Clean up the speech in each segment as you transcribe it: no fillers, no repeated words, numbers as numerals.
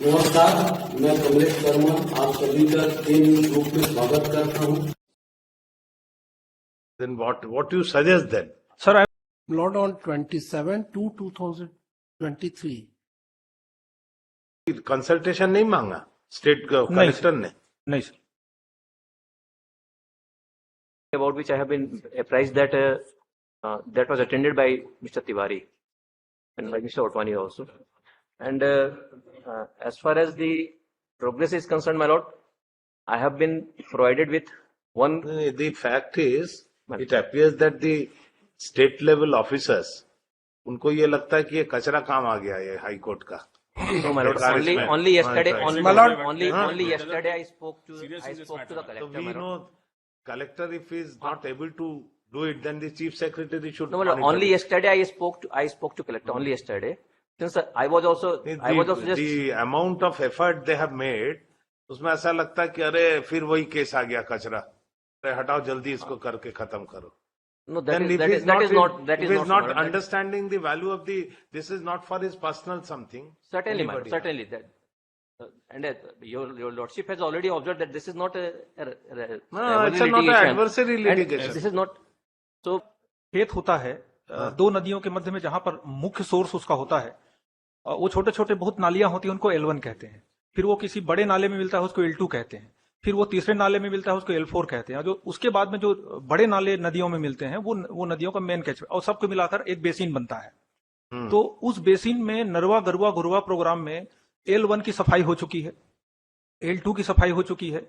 नमस्कार, मैं कमलेश वर्मा आप सभी का के न्यूज ग्रुप में स्वागत करता हूं। Then what you suggest then? Sir, I Not on 27/2/2023. Consultation नहीं मांगा स्टेट कलेक्टर ने? नहीं sir. About which I have been apprised that that was attended by Mr. Tiwari and by Mr. Otwani also. And as far as the progress is concerned, my lord, I have been provided with one. The fact is, it appears that the state level officers, उनको ये लगता है कि ये कचरा काम आ गया है हाई कोर्ट का. No, my lord. Only yesterday. Only yesterday I spoke to the collector. So we my lord. know collector, if he is not able to do it, then the chief secretary should. No, my lord. monitor Only it. yesterday I spoke to collector. Only yesterday. Since I was also just. The amount of effort they have made, उसमें ऐसा लगता है कि अरे फिर वही case आ गया कचरा, अरे हटाओ जल्दी इसको करके खत्म करो. No, Then if that he is is not. if he is not understanding the value of this is not for his personal something. Certainly, Anybody. certainly that. And your lordship has already observed that this is not a No, it's not an adversary And litigation. This is not. So खेत होता है दो नदियों के मध्य में जहां पर मुख्य सोर्स उसका होता है, वो छोटे छोटे बहुत नालियां होती हैं, उनको L1 कहते हैं. फिर वो किसी बड़े नाले में मिलता है, उसको L2 कहते हैं. फिर वो तीसरे नाले में मिलता है, उसको L4 कहते हैं. जो उसके बाद में जो बड़े नाले नदियों में मिलते हैं वो नदियों का मेन कैच और सबको मिलाकर एक बेसिन बनता है. तो उस बेसिन में नरवा गरुआ घुरवा प्रोग्राम में L1 की सफाई हो चुकी है, L2 की सफाई हो चुकी है,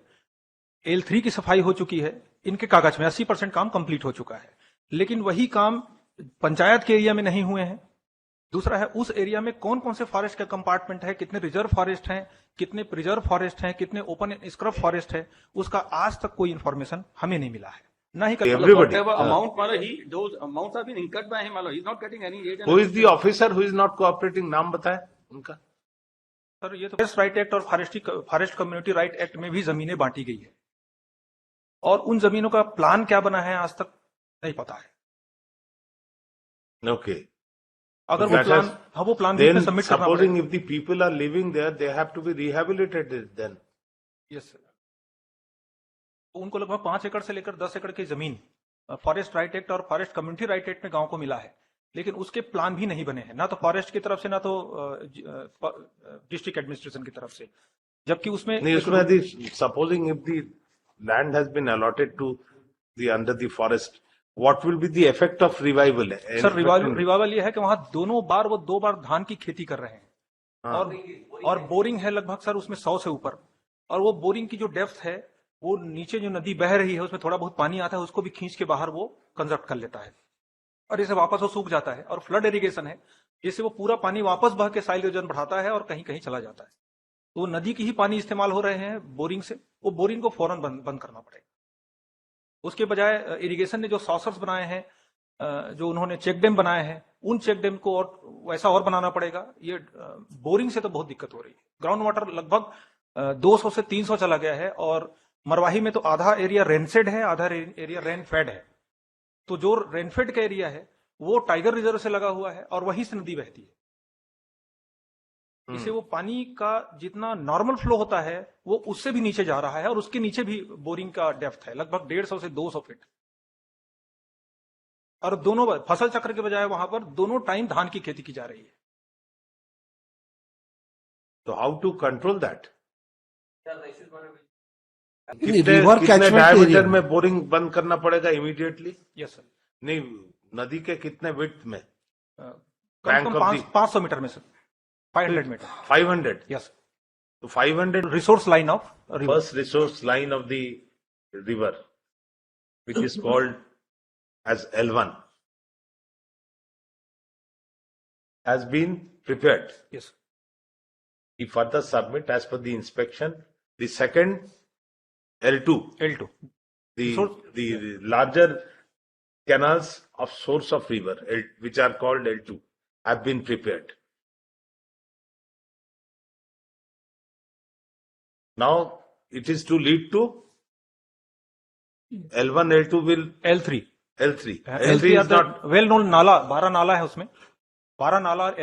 L3 की सफाई हो चुकी है. इनके कागज में 80% काम कंप्लीट हो चुका है. लेकिन वही काम पंचायत के एरिया में नहीं हुए हैं. दूसरा है उस एरिया में कौन कौन से फॉरेस्ट का कंपार्टमेंट है, कितने रिजर्व फॉरेस्ट हैं, कितने प्रिजर्व फॉरेस्ट हैं, कितने ओपन स्क्रब फॉरेस्ट है, उसका आज तक कोई इंफॉर्मेशन हमें नहीं मिला है. ना ही Everybody. Whatever amount, those amounts have been incurred by him. He's not getting any aid. Who is the officer who is not cooperating? नाम बताए उनका. सर ये तो फॉरेस्ट राइट एक्ट और फॉरेस्ट कम्युनिटी राइट एक्ट में भी जमीनें बांटी गई है और उन जमीनों का प्लान क्या बना है आज तक नहीं पता है. Okay. अगर वो प्लान वो प्लान भी Then सबमिट करना supposing पड़ेगा. if the people are living there, they have to be rehabilitated then. Yes sir. तो उनको लगभग 5 एकड़ से लेकर 10 एकड़ की जमीन फॉरेस्ट राइट एक्ट और फॉरेस्ट कम्युनिटी राइट एक्ट में गांव को मिला है, लेकिन उसके प्लान भी नहीं बने हैं, ना तो फॉरेस्ट की तरफ से ना तो डिस्ट्रिक्ट एडमिनिस्ट्रेशन की तरफ से. जबकि उसमें नहीं, उसमें supposing if the land has been allotted to the under the forest, what will be the effect of revival? Sir revival ये है कि वहां वो 2 बार धान की खेती कर रहे हैं और बोरिंग है लगभग सर उसमें 100 से ऊपर. और वो बोरिंग की जो डेप्थ है वो नीचे जो नदी बह रही है उसमें थोड़ा बहुत पानी आता है, उसको भी खींच के बाहर वो कंजर्व कर लेता है और इसे वापस वो सूख जाता है. और फ्लड इरिगेशन है जिससे वो पूरा पानी वापस बह के साइल इरोजन बढ़ाता है और कहीं कहीं चला जाता है. तो नदी की ही पानी इस्तेमाल हो रहे हैं बोरिंग से, वो बोरिंग को फौरन बंद करना पड़ेगा. उसके बजाय इरिगेशन ने जो सॉसर्स बनाए हैं, जो उन्होंने चेक डैम बनाए हैं, उन चेक डैम को और वैसा और बनाना पड़ेगा. ये बोरिंग से तो बहुत दिक्कत हो रही है. ग्राउंड वाटर लगभग 200 से 300 चला गया है और मरवाही में तो आधा एरिया रेनसेड है, आधा एरिया रेनफेड है. तो जो रेनफेड का एरिया है वो टाइगर रिजर्व से लगा हुआ है और वहीं से नदी बहती है. इसे वो पानी का जितना नॉर्मल फ्लो होता है वो उससे भी नीचे जा रहा है और उसके नीचे भी बोरिंग का डेप्थ है लगभग 150 से 200 फीट. और दोनों फसल चक्र के बजाय वहां पर दोनों टाइम धान की खेती की जा रही है. तो how to control that? River कितने कैचमेंट डायमीटर एरिया में बोरिंग बंद करना पड़ेगा इमीडिएटली? Yes sir. नहीं, नदी के कितने विड्थ में? कम से कम 500 मीटर में सर, 500 मीटर. 500. यस. तो 500 resource line of first resource line of the river, which is called as L1, has been prepared. Yes. He further submit as per the inspection. The second L2, the larger canals of source of river, which are called L2, have been prepared. Now it is to lead to L1, L2 will L3 L3 is not well known नाला, 12 नाला है उसमें, 12 नाला और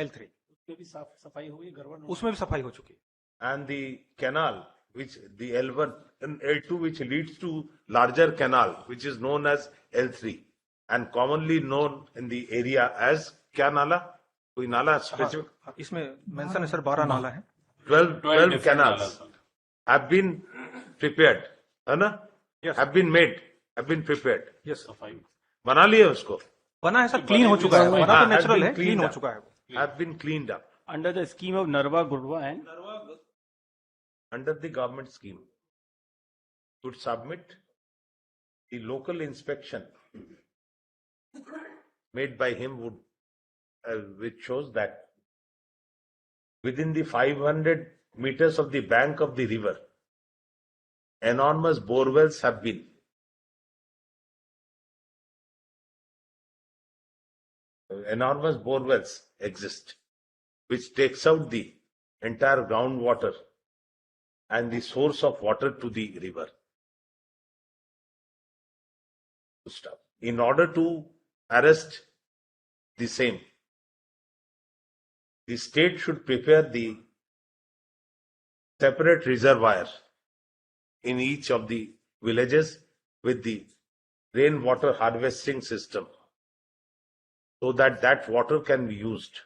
L3. सफाई हुई गड़बड़ उसमें भी सफाई हो चुकी है। and the canal, which the L1 and L2, which leads to larger canal, which is known as L3, and commonly known in the area as क्या नाला? कोई नाला specific? हाँ, इसमें मेंशन है सर 12 नाला है। 12 canals have been prepared, है ना? Yes. Have been made, have been prepared. Yes बना लिए उसको? बना है सर, क्लीन हो चुका है, बना तो हाँ, has नेचुरल been है, क्लीन cleaned हो up. चुका है वो। Have been cleaned up under the scheme of Narwa Garuwa and under the government scheme. Would submit the local inspection made by him would, which shows that within the 500 meters of the bank of the river, enormous borewells have been exist, which takes out the entire groundwater and the source of water to the river. In order to arrest the same, the state should prepare the separate reservoir in each of the villages with the rainwater harvesting system, so that that water can be used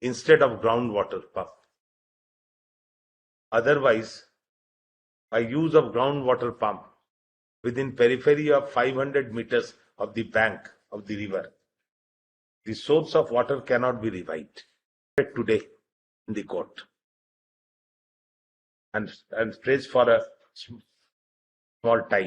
instead of groundwater pump. Otherwise, by use of groundwater pump within periphery of 500 meters of the bank of the river, the source of water cannot be revived. Today in the court, and prays for a small time.